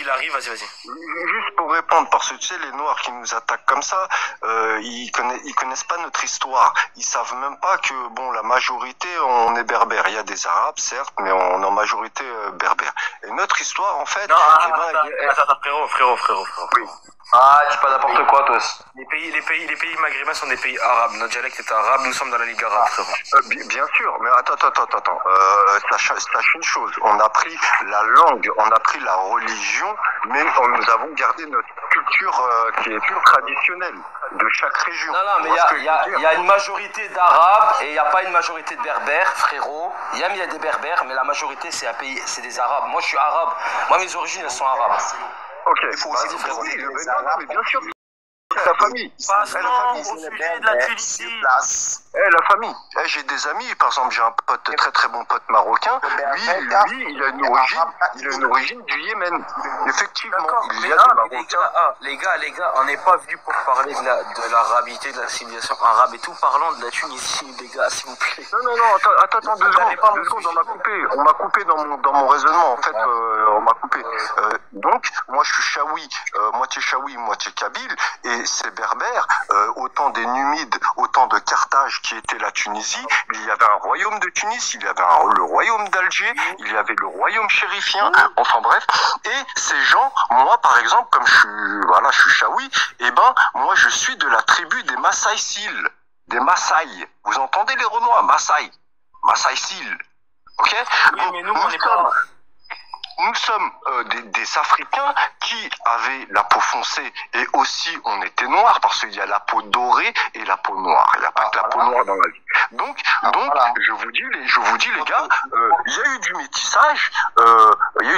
il arrive, vas-y. Juste pour répondre, parce que tu sais, les Noirs qui nous attaquent comme ça, ils connaissent pas notre histoire. Ils savent même pas que, bon, la majorité, on est berbère. Il y a des Arabes, certes, mais on est en majorité berbère. Et notre histoire, en fait... Non, eh ben, attends, frérot. oui. Ah, dis pas n'importe quoi, toi. Les pays maghrébins sont des pays arabes. Notre dialecte est arabe, nous sommes dans la Ligue arabe, frérot. Bien sûr, mais attends. Sache une chose, on a pris la langue, on a pris la religion, mais nous avons gardé notre culture qui est plus traditionnelle de chaque région. Non, mais il y a une majorité d'Arabes et il n'y a pas une majorité de Berbères, frérot. Il y a des Berbères, mais la majorité, c'est des Arabes. Moi, je suis arabe. Moi, mes origines, elles sont arabes. Ok, Il faut aussi frérot. Oui, mais bien sûr. La famille. Passons au sujet de la Tunisie. La famille. J'ai des amis, par exemple, j'ai un pote, très très bon pote marocain. Lui, il a une origine du Yémen. Effectivement, il y a des Marocains. Les gars, on n'est pas venu pour parler de l'arabité, de la civilisation arabe et tout. Parlons de la Tunisie, les gars, s'il vous plaît. Non, attends, 2 secondes, on m'a coupé dans mon raisonnement, en fait, on m'a coupé. Donc, moi je suis chaoui, moitié kabyle, et ces berbères, autant des Numides, autant de Carthage qui était la Tunisie, il y avait un royaume de Tunis, il y avait le royaume d'Alger, il y avait le royaume chérifien, enfin bref, et ces gens, moi par exemple, comme je suis chaoui, moi je suis de la tribu des Maasai Sil, des Maasai, vous entendez les Renois, Maasai Sil, ok? Oui, mais nous on n'est pas... Nous sommes des Africains qui avaient la peau foncée et aussi on était noirs parce qu'il y a la peau dorée et la peau noire. Il n'y a pas que la peau noire dans la vie. Donc je vous dis les gars, il y a eu du métissage, parce que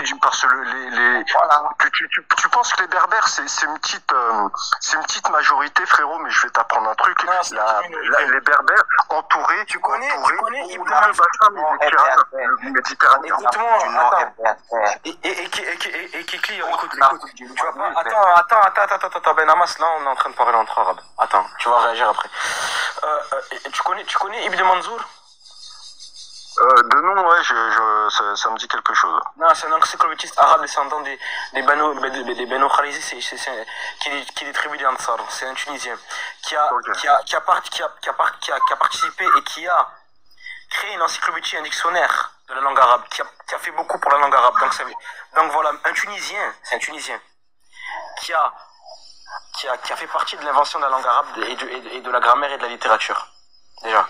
tu penses que les Berbères c'est une petite majorité, frérot, mais je vais t'apprendre un truc. Les Berbères entourés. Tu connais le bassin méditerranéen. Écoute-moi, et Kikli, écoute, tu vas pas... Attends, Ben Hamas, là, on est en train de parler entre arabes. Attends, tu vas réagir après. Tu connais Ibn Manzour? De nom, ouais, ça me dit quelque chose. Non, c'est un encyclopédiste arabe descendant des Banu Kharizi, qui est des tribus des Ansar. C'est un Tunisien qui a participé et qui a créé une encyclopédie, un dictionnaire de la langue arabe, qui a fait beaucoup pour la langue arabe. Donc voilà, c'est un Tunisien qui a fait partie de l'invention de la langue arabe et de la grammaire et de la littérature, déjà.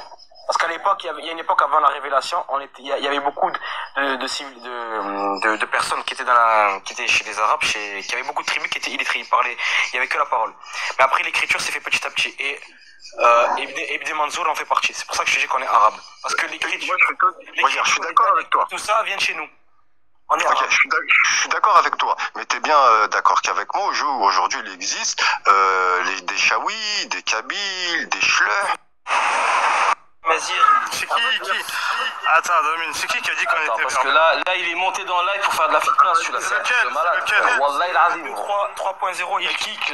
Parce qu'à l'époque, il y a une époque avant la révélation, il y avait beaucoup de personnes qui étaient chez les Arabes, qui avaient beaucoup de tribus qui étaient illettrées, il y avait que la parole. Mais après, l'écriture s'est fait petit à petit. Et Ibn Manzour en fait partie. C'est pour ça que je te dis qu'on est arabe. Parce que l'écriture, je suis d'accord avec toi. Tout ça vient de chez nous. On est arabe. Je suis d'accord avec toi. Mais t'es bien d'accord qu'avec moi, aujourd'hui, il existe des Chaouis, des Kabyles, des Schleurs. C'est qui Attends, Domine, c'est qui a dit qu'on était parce que là, il est monté dans le live pour faire de la fitness, celui-là, c'est malade. Wallah, il a 3.0, il clique, je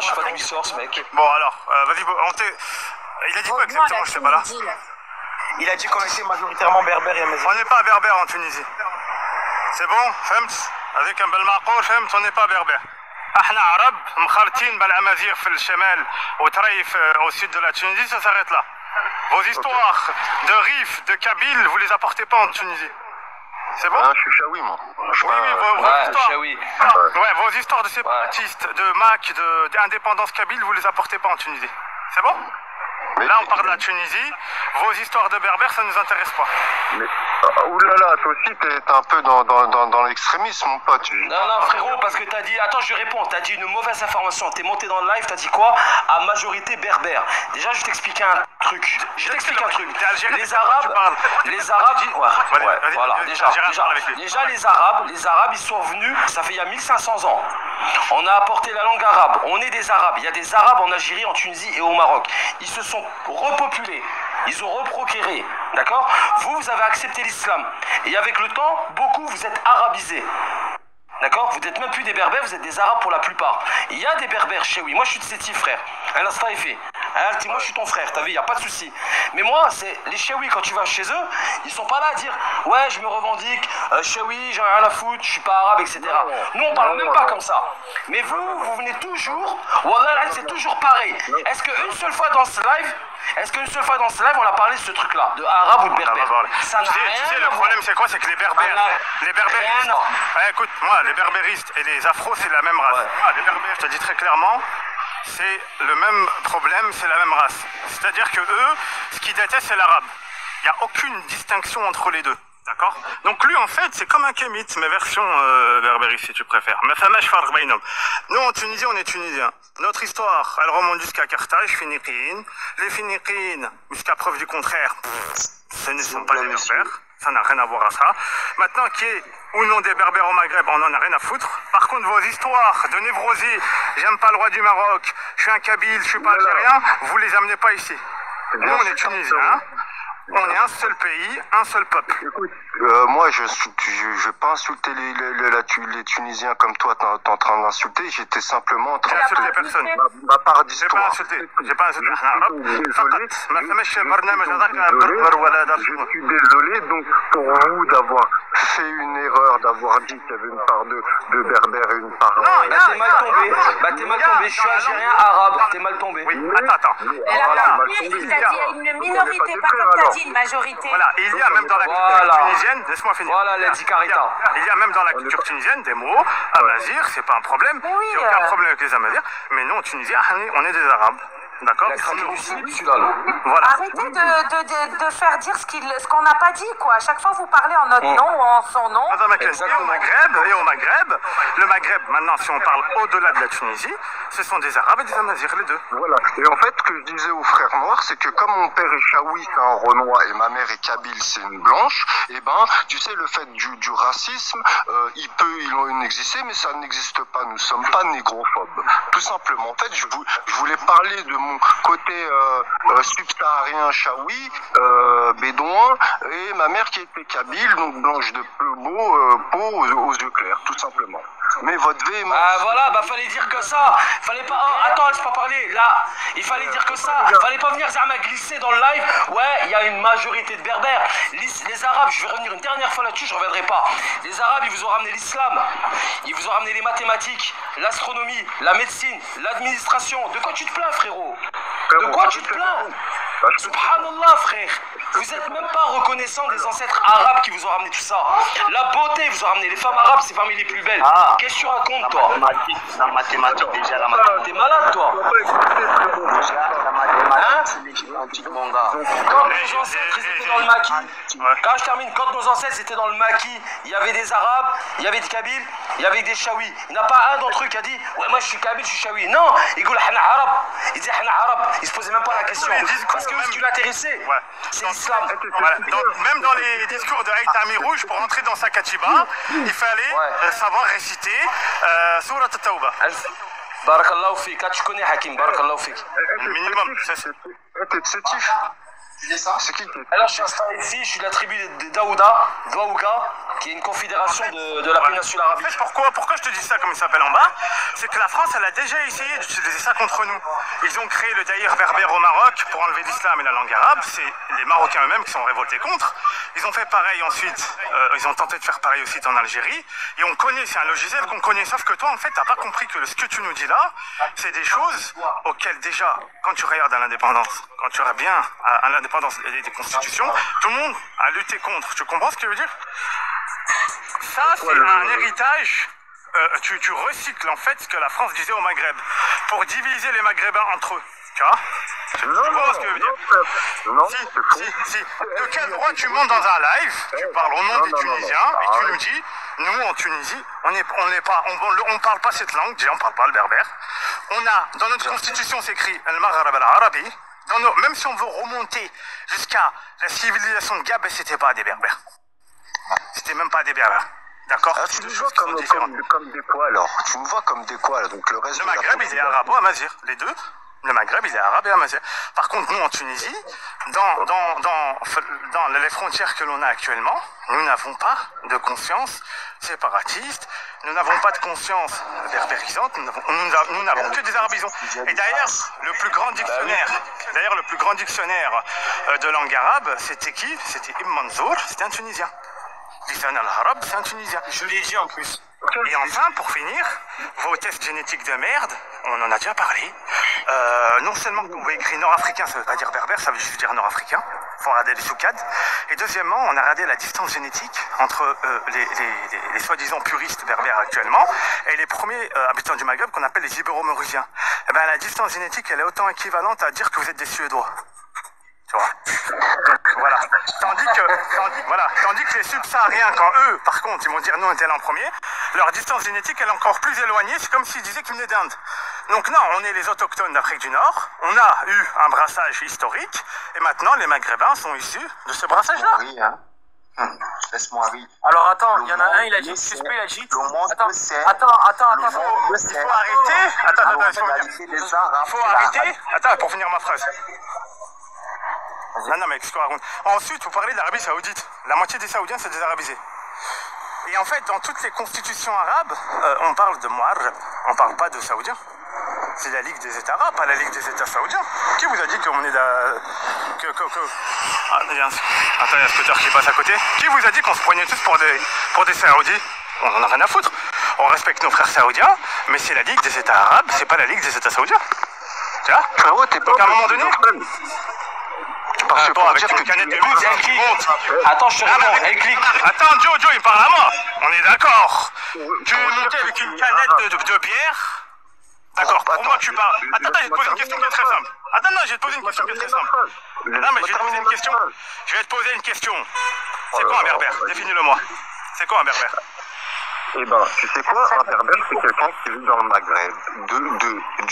sais pas d'où il sort, ce mec. Bon, alors, vas-y, il a dit quoi exactement, je sais pas là. Il a dit qu'on était majoritairement berbères et amazigh. On n'est pas berbères en Tunisie. C'est bon, فهمت avec un bel معقول فهمت, on n'est pas berbères. احنا عرب مخالطين بالامازيغ في الشمال وتريف au sud de la Tunisie, ça s'arrête là. Vos histoires de Rif, de Kabyle, vous les apportez pas en Tunisie. C'est bon? Je suis chaoui, moi. Vos histoires de séparatistes, de MAC, d'indépendance kabyle, vous les apportez pas en Tunisie. C'est bon? Là, on parle de la Tunisie. Vos histoires de berbères, ça nous intéresse pas. Mais, oulala, toi aussi, t'es un peu dans l'extrémisme, mon pote. Non, frérot, parce que t'as dit... Attends, je réponds. T'as dit une mauvaise information. T'es monté dans le live, t'as dit quoi? À majorité berbère. Déjà, je vais t'expliquer un truc. Les Arabes... Voilà. Déjà, les Arabes, ils sont venus, ça fait il y a 1500 ans. On a apporté la langue arabe. On est des Arabes. Il y a des Arabes en Algérie, en Tunisie et au Maroc. Ils se sont repopulés. Ils ont reprocuré. D'accord? Vous avez accepté l'islam. Et avec le temps, beaucoup vous êtes arabisés. D'accord? Vous n'êtes même plus des berbères, vous êtes des arabes pour la plupart. Il y a des berbères chez oui. Moi, je suis de Sétif, frère. Un Astaïfé. Moi, je suis ton frère, t'as vu, y a pas de souci. Mais moi, c'est les Chaouis, quand tu vas chez eux, ils sont pas là à dire, ouais, je me revendique, Chaoui, j'en ai rien à foutre, je suis pas arabe, etc. Nous, on parle même pas comme ça. Mais vous venez toujours, Wallah, c'est toujours pareil. Est-ce qu'une seule fois dans ce live, on a parlé de ce truc-là, de arabe ou de berbère? Ça n'a rien. Tu sais, le problème, c'est quoi? C'est que les berbéristes, écoute, moi, les berbéristes et les afros, c'est la même race. Ouais. Les berbères, je te dis très clairement, c'est le même problème, c'est la même race. C'est-à-dire que eux, ce qu'ils détestent, c'est l'arabe. Il n'y a aucune distinction entre les deux. D'accord? Donc lui, en fait, c'est comme un kémite, mais version berbérie, si tu préfères. Nous, en Tunisie, on est tunisiens. Notre histoire, elle remonte jusqu'à Carthage, Phéniqiines. Les Phéniqiines, jusqu'à preuve du contraire, ce ne sont pas des berbères. Ça n'a rien à voir à ça. Maintenant, qui est ou non des berbères au Maghreb, on n'en a rien à foutre. Par contre, vos histoires de névrosie, j'aime pas le roi du Maroc, je suis un Kabyle, je suis pas algérien, vous les amenez pas ici. Nous, on est tunisiens. On est un seul pays, un seul peuple. Écoute, moi, je vais pas insulter les Tunisiens comme toi, t'es en train d'insulter. J'étais simplement en train d'insulter personne. Ma part d'histoire. J'ai pas insulté. Désolé. Je suis désolé donc pour vous d'avoir fait une erreur, d'avoir dit qu'il y avait une part de berbère et une part. Non, t'es mal tombé. T'es mal tombé. Je suis algérien arabe. T'es mal tombé. Oui, attends. Il t'a dit une minorité, pas comme t'as dit une majorité. Voilà, et il y a même dans la culture tunisienne, laisse-moi finir. Voilà, il y a même dans la culture tunisienne des mots, amazir, c'est pas un problème. Il n'y a aucun problème avec les amazirs. Mais nous, en Tunisie, on est des arabes. D'accord? Voilà. Arrêtez de faire dire ce qu'on n'a pas dit, quoi. À chaque fois, vous parlez en notre nom ou en son nom. Et au Maghreb, le Maghreb, maintenant, si on parle au-delà de la Tunisie, ce sont des Arabes et des Amazirs, les deux. Voilà. Et en fait, ce que je disais aux frères noirs, c'est que comme mon père est Chaoui, c'est un Renois, et ma mère est Kabyle, c'est une blanche, et ben, tu sais, le fait du racisme, il peut exister, mais ça n'existe pas. Nous ne sommes pas négrophobes. Tout simplement. En fait, je voulais parler de mon côté subsaharien Chaoui, bédouin, et ma mère qui était Kabyle, donc blanche de peau aux yeux clairs, tout simplement. Mais votre véhémence... voilà, fallait dire que ça. Fallait pas... attends, laisse pas parler. Là, il fallait dire que ça. Fallait pas venir Zama glisser dans le live. Ouais, il y a une majorité de berbères. Les Arabes, je vais revenir une dernière fois là-dessus, je reviendrai pas. Les Arabes, ils vous ont ramené l'islam. Ils vous ont ramené les mathématiques, l'astronomie, la médecine, l'administration. De quoi tu te plains, frérot? De quoi tu te plains? Subhanallah, frère. Vous êtes même pas reconnaissant des ancêtres arabes qui vous ont ramené tout ça. La beauté, ils vous ont ramené. Les femmes arabes, c'est parmi les plus belles. Qu'est-ce que tu racontes, toi? La mathématique, déjà, la mathématique. T'es malade, toi? La mathématique, c'est l'équipe antique, mon gars. Quand nos ancêtres étaient dans le maquis, quand je termine, quand nos ancêtres étaient dans le maquis, il y avait des Arabes, il y avait des Kabyles, il y avait des Chaouis. Il n'y en a pas un d'entre eux qui a dit, ouais, moi je suis Kabyle, je suis Chaoui. Non, il dit, Hana Arab. Il dit, Hana Arab. Il se posait même pas la question. Parce que ce qui l'intéressait, c'est l'islam. Voilà. Même dans les discours de Haït Ami Rouge, pour entrer dans sa katiba, il fallait savoir réciter Surat al-Tawbah. Barakallahu fik. Tu connais Hakim, Barakallahu fik. Minimum. C'est Tif. C'est qui? Alors je suis installé ici, je suis de la tribu de Daouda, qui est une confédération de la péninsule arabique. En fait, pourquoi je te dis ça comme il s'appelle en bas? C'est que la France, elle a déjà essayé d'utiliser ça contre nous. Ils ont créé le daïr berbère au Maroc pour enlever l'islam et la langue arabe. C'est les Marocains eux-mêmes qui sont révoltés contre. Ils ont fait pareil ensuite, ils ont tenté de faire pareil aussi en Algérie. Et on connaît, c'est un logiciel qu'on connaît. Sauf que toi, en fait, t'as pas compris que ce que tu nous dis là, c'est des choses auxquelles déjà, quand tu regardes à l'indépendance, quand tu regardes bien à l'indépendance des constitutions, tout le monde a lutté contre. Tu comprends ce que je veux dire? Ça, c'est un héritage. Tu recycles en fait ce que la France disait au Maghreb pour diviser les Maghrébins entre eux. Tu vois? Tu comprends ce que je veux dire? Non. Si. De quel droit tu montes dans un live, tu parles au nom des Tunisiens et tu nous dis, nous en Tunisie, on parle pas cette langue, déjà on parle pas le berbère. On a, dans notre constitution, c'est écrit Al-Maghreb al-Arabi. Même si on veut remonter jusqu'à la civilisation de Gab, c'était pas des berbères. C'était même pas des berbères. D'accord? Tu nous vois comme des quoi alors? Tu nous vois comme des quoi? Donc le reste de Maghreb, il est arabo-amazir, les deux. Le Maghreb, il est arabe et amazigh. Par contre, nous, en Tunisie, dans les frontières que l'on a actuellement, nous n'avons pas de conscience séparatiste, nous n'avons pas de conscience berbérisante, nous n'avons que des arabisons. Et d'ailleurs, le plus grand dictionnaire de langue arabe, c'était qui? C'était Ibn Manzour, c'était un Tunisien. Lisan al-Arab, c'est un Tunisien. Je l'ai dit en plus. Et enfin, pour finir, vos tests génétiques de merde, on en a déjà parlé. Non seulement quand vous écrit nord-africain, ça ne veut pas dire berbère, ça veut juste dire nord-africain. Il faut regarder les soukades. Et deuxièmement, on a regardé la distance génétique entre les soi-disant puristes berbères actuellement et les premiers habitants du Maghreb qu'on appelle les Ibéro-Mauriciens. Eh ben, la distance génétique, elle est autant équivalente à dire que vous êtes des Suédois. Tu vois. Donc, voilà. Tandis que les subsahariens, quand eux, par contre, ils vont dire nous on était là en premier, leur distance génétique elle est encore plus éloignée, c'est comme s'ils disaient qu'ils venaient d'Inde. Donc non, on est les autochtones d'Afrique du Nord, on a eu un brassage historique, et maintenant les Maghrébins sont issus de ce brassage-là. Oui, hein. Laisse-moi rire. Alors attends, il y en a un, il a dit, suspect, il a dit. Le monde le sait. Attends, il faut arrêter. Il faut arrêter. Attends, pour finir ma phrase. Non, mais excuse-moi. Ensuite, vous parlez de l'Arabie Saoudite. La moitié des Saoudiens, c'est des arabisés. Et en fait, dans toutes les constitutions arabes, on parle de Muharrab. On ne parle pas de Saoudiens. C'est la Ligue des États arabes, pas la Ligue des États saoudiens. Qui vous a dit qu'on est Ah, il y a un scooter qui passe à côté. Qui vous a dit qu'on se prenait tous pour des Saoudis? On en a rien à foutre. On respecte nos frères saoudiens, mais c'est la Ligue des États arabes, c'est pas la Ligue des États saoudiens. Tu vois? Frérot, t'es pas Donc à un moment donné... Parce que pour avec dire une que canette de luxe, elle clique. Attends, je te réponds, elle clique. Attends, Joe, il parle à moi. On est d'accord. Tu es monté avec une canette de bière. D'accord, pour moi tu parles. Attends, je vais te poser une question qui est très simple. Attends, non, je vais te poser une question qui est très simple. Non, mais je vais te poser une question. Je vais te poser une question. C'est quoi un berbère? Définis-le-moi. C'est quoi un berbère? Eh ben, tu sais quoi, un berbère, c'est quelqu'un qui vit dans le Maghreb, du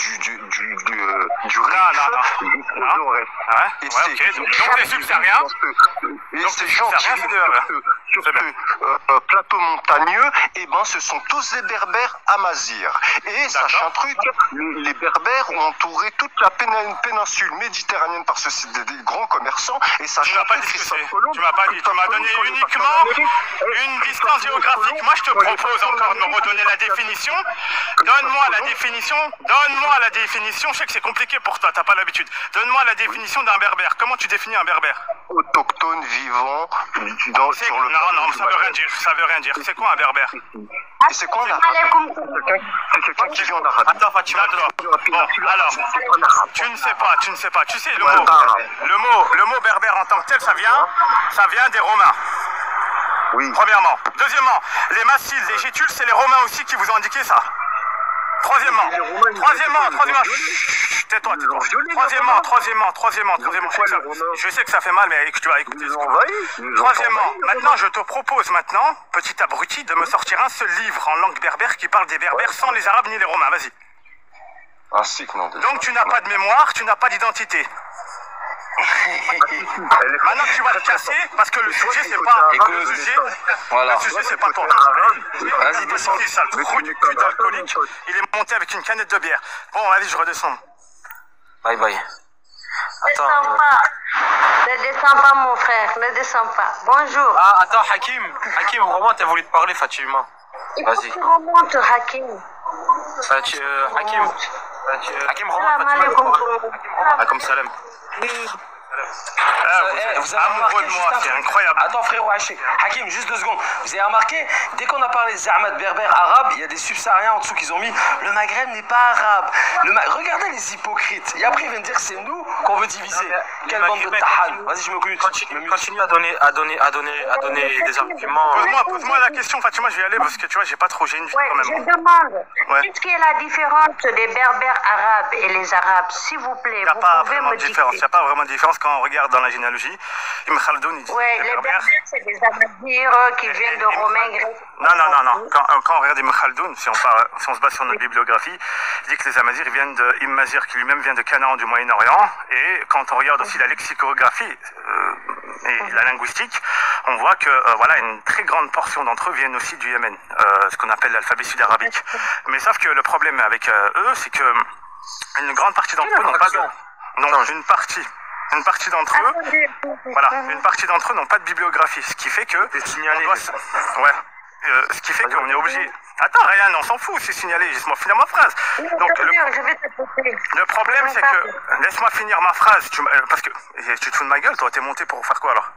riche jusqu'aux oreilles. Ouais, ok, donc les subsahariens. Et ces gens qui vivent sur ce plateau montagneux, eh ben, ce sont tous des berbères amazirs. Et sache un truc, les berbères ont entouré toute la péninsule méditerranéenne parce que c'est des grands commerçants. Et sache tu m'as pas dit ce que c'est. Tu m'as pas dit. Tu m'as donné uniquement une distance géographique. Moi, je te propose encore de me redonner la définition. Donne-moi la définition. Je sais que c'est compliqué pour toi, t'as pas l'habitude. Donne-moi la définition d'un berbère. Comment tu définis un berbère? Autochtone vivant sur le... Non, ça veut rien dire. C'est quoi un berbère? C'est quoi là? C'est quelqu'un qui vit en arabe. Attends, Fatima, bon, alors, tu ne sais pas. Tu sais, le mot berbère en tant que tel, ça vient des Romains. Oui. Premièrement. Deuxièmement, les massiles, les gétules, c'est les Romains aussi qui vous ont indiqué ça. Troisièmement, tais-toi. Troisièmement, je sais que ça fait mal, mais tu vas écouter. Troisièmement, maintenant, je te propose petit abruti, de me sortir un seul livre en langue berbère qui parle des berbères sans les arabes ni les romains. Vas-y. Donc tu n'as pas de mémoire, tu n'as pas d'identité. Maintenant tu vas te casser parce que le sujet c'est pas le sujet c'est pas toi. Vas-y, descends. Sale trou du cul d'alcoolique. Il est monté avec une canette de bière. Bon, allez, je redescends. Bye bye. Attends. Ne descends pas, mon frère, ne descends pas. Bonjour. Ah, attends, Hakim, vraiment, t'as voulu te parler, Fatima. Vas-y. Tu remontes, Hakim. Hakim, remonte, Fatima. Comme salam. Vous avez amoureux de moi, c'est incroyable. Attends frérot Hakim, juste 2 secondes. Vous avez remarqué, dès qu'on a parlé des Ahmad berbères arabes, il y a des subsahariens en dessous qu'ils ont mis. Le Maghreb n'est pas arabe. Regardez les hypocrites. Et après ils viennent dire que c'est nous qu'on veut diviser. Quelle bande de tahan. Vas-y, je me mute. Continue à donner des arguments. Pose-moi la question, Fatima, je vais y aller parce que tu vois, j'ai une vie quand même. Je demande, qu'est-ce qui est la différence des berbères arabes et les arabes, s'il vous plaît? Il n'y a pas vraiment de différence. Il n'y a pas vraiment de différence quand on regarde dans la généalogie. Ibn Khaldoun, il dit les berbères, c'est des amazirs qui viennent de Romains grecs. Non. Quand on regarde Ibn Khaldoun, si on se base sur notre bibliographie, il dit que les Amazirs viennent de Ibn Mazir, qui lui-même vient de Canaan du Moyen-Orient. Et quand on regarde aussi la lexicographie et la linguistique, on voit que une très grande portion d'entre eux viennent aussi du Yémen, ce qu'on appelle l'alphabet sud-arabique. Mais sauf que le problème avec eux, c'est que Une grande partie d'entre eux n'ont pas de... Non, une partie d'entre eux, voilà, une partie d'entre eux n'ont pas de bibliographie, ce qui fait que... Ouais. Ce qui fait qu'on est obligé... Attends, Ryan, on s'en fout, c'est signalé, laisse-moi finir ma phrase. Donc, le problème, c'est que... Laisse-moi finir ma phrase, parce que tu te fous de ma gueule, toi, t'es monté pour faire quoi, alors?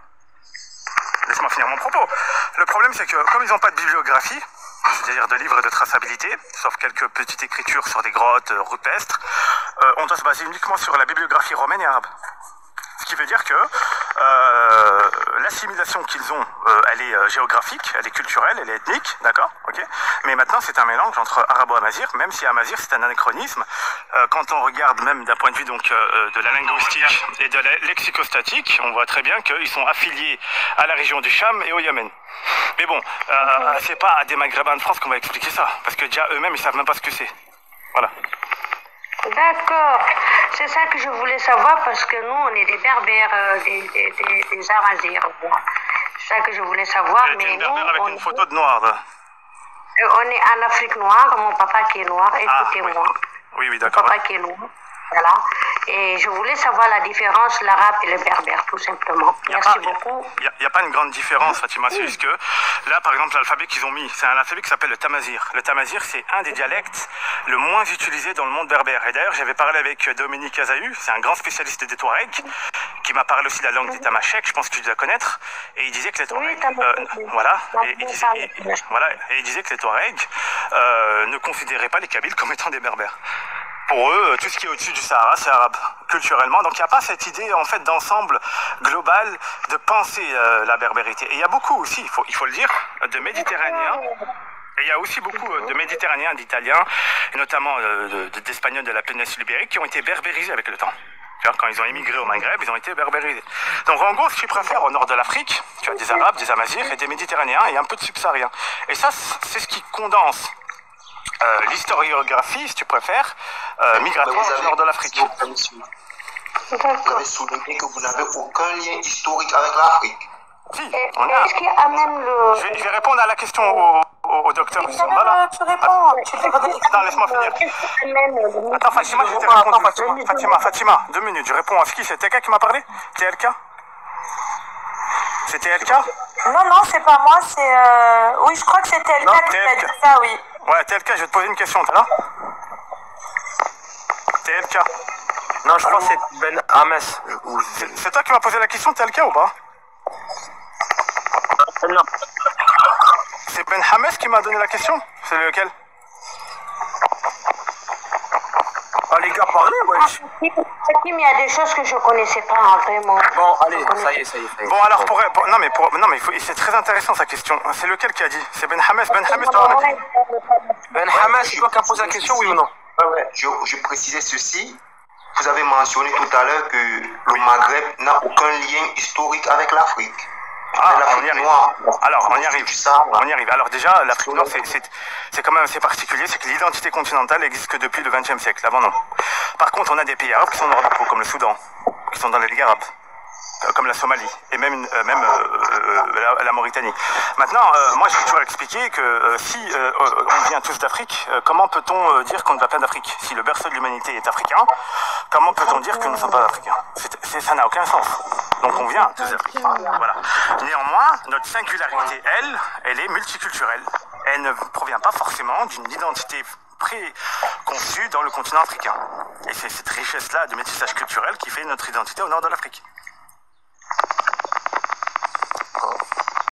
Laisse-moi finir mon propos. Le problème, c'est que, comme ils n'ont pas de bibliographie, c'est-à-dire de livres de traçabilité, sauf quelques petites écritures sur des grottes rupestres, on doit se baser uniquement sur la bibliographie romaine et arabe. Ce qui veut dire que l'assimilation qu'ils ont, elle est géographique, elle est culturelle, elle est ethnique, d'accord, ok. Mais maintenant, c'est un mélange entre arabo-amazigh, même si amazigh c'est un anachronisme. Quand on regarde même d'un point de vue donc de la linguistique et de la lexicostatique, on voit très bien qu'ils sont affiliés à la région du Cham et au Yémen. Mais bon, c'est pas à des Maghrébins de France qu'on va expliquer ça, parce que déjà eux-mêmes ils savent même pas ce que c'est. Voilà. D'accord, c'est ça que je voulais savoir parce que nous on est des berbères, des Amazirs. C'est ça que je voulais savoir. Mais nous, avec une photo de noir. On est en Afrique noire, mon papa qui est noir, écoutez-moi. Oui, d'accord. Mon papa qui est noir. Voilà. Et je voulais savoir la différence, l'arabe et le berbère, tout simplement. Merci beaucoup. Il n'y a pas une grande différence, Fatima. C'est juste que là, par exemple, l'alphabet qu'ils ont mis, c'est un alphabet qui s'appelle le tamazir. Le tamazir, c'est un des dialectes le moins utilisé dans le monde berbère. Et d'ailleurs, j'avais parlé avec Dominique Azahu, c'est un grand spécialiste des Touaregs, qui m'a parlé aussi de la langue des Tamasheks, je pense que tu dois connaître. Et il disait que les Touaregs, et il disait que les Touaregs ne considéraient pas les Kabyles comme étant des berbères. Pour eux, tout ce qui est au-dessus du Sahara, c'est arabe, culturellement. Donc il n'y a pas cette idée, en fait, d'ensemble global de penser la berbérité. Et il y a beaucoup aussi, il faut le dire, de Méditerranéens. Et il y a aussi beaucoup de Méditerranéens, d'Italiens, et notamment d'Espagnols de la péninsule ibérique, qui ont été berbérisés avec le temps. Tu vois, quand ils ont émigré au Maghreb, ils ont été berbérisés. Donc en gros, ce que tu préfères au nord de l'Afrique, tu as des Arabes, des Amazirs et des Méditerranéens et un peu de Subsahariens. Et ça, c'est ce qui condense l'historiographie, si tu préfères, migratoire du nord de l'Afrique. Vous avez souligné que vous n'avez aucun lien historique avec l'Afrique. Si, est-ce qu'il y a même le... Je vais répondre à la question au docteur qui sont là. Tu réponds. Attends, laisse-moi finir. Attends, Fatima, je t'ai répondu. Fatima, 2 minutes. Je réponds à ce qui? C'est TK qui m'a parlé? TLK? C'est TLK? Non, c'est pas moi, c'est... Oui, je crois que c'est TLK qui t'a dit ça, oui. Ouais, TLK, je vais te poser une question, t'es là? TLK? Non, je crois que c'est Ben Hames. C'est toi qui m'as posé la question, TLK, ou pas? Non. C'est Ben Hames qui m'a donné la question? C'est lequel? Ah les gars, parlez, wesh. Il y a des choses que je connaissais pas, vraiment. Bon, allez, ça y est. Bon, alors, non, mais c'est très intéressant sa question. C'est lequel qui a dit? C'est Ben Hames. Ben Hames, toi, on a dit. Ben Hames, c'est toi qui as posé la question, oui ou non? Ouais, je précisais ceci. Vous avez mentionné tout à l'heure que le Maghreb n'a aucun lien historique avec l'Afrique. Ah, on y arrive. Alors, on y arrive. Alors déjà, l'Afrique noire, c'est quand même assez particulier, c'est que l'identité continentale existe que depuis le XXe siècle, avant non. Par contre, on a des pays arabes qui sont dans le comme le Soudan, qui sont dans les ligues arabes, comme la Somalie, et même la Mauritanie. Maintenant, moi, j'ai toujours expliqué que si on vient tous d'Afrique, comment peut-on dire qu'on ne va pas d'Afrique? Si le berceau de l'humanité est africain, comment peut-on dire que nous ne sommes pas africains? Ça n'a aucun sens. Donc on vient tous d'Afrique. Voilà. Néanmoins, notre singularité, elle est multiculturelle. Elle ne provient pas forcément d'une identité préconçue dans le continent africain. Et c'est cette richesse-là de métissage culturel qui fait notre identité au nord de l'Afrique.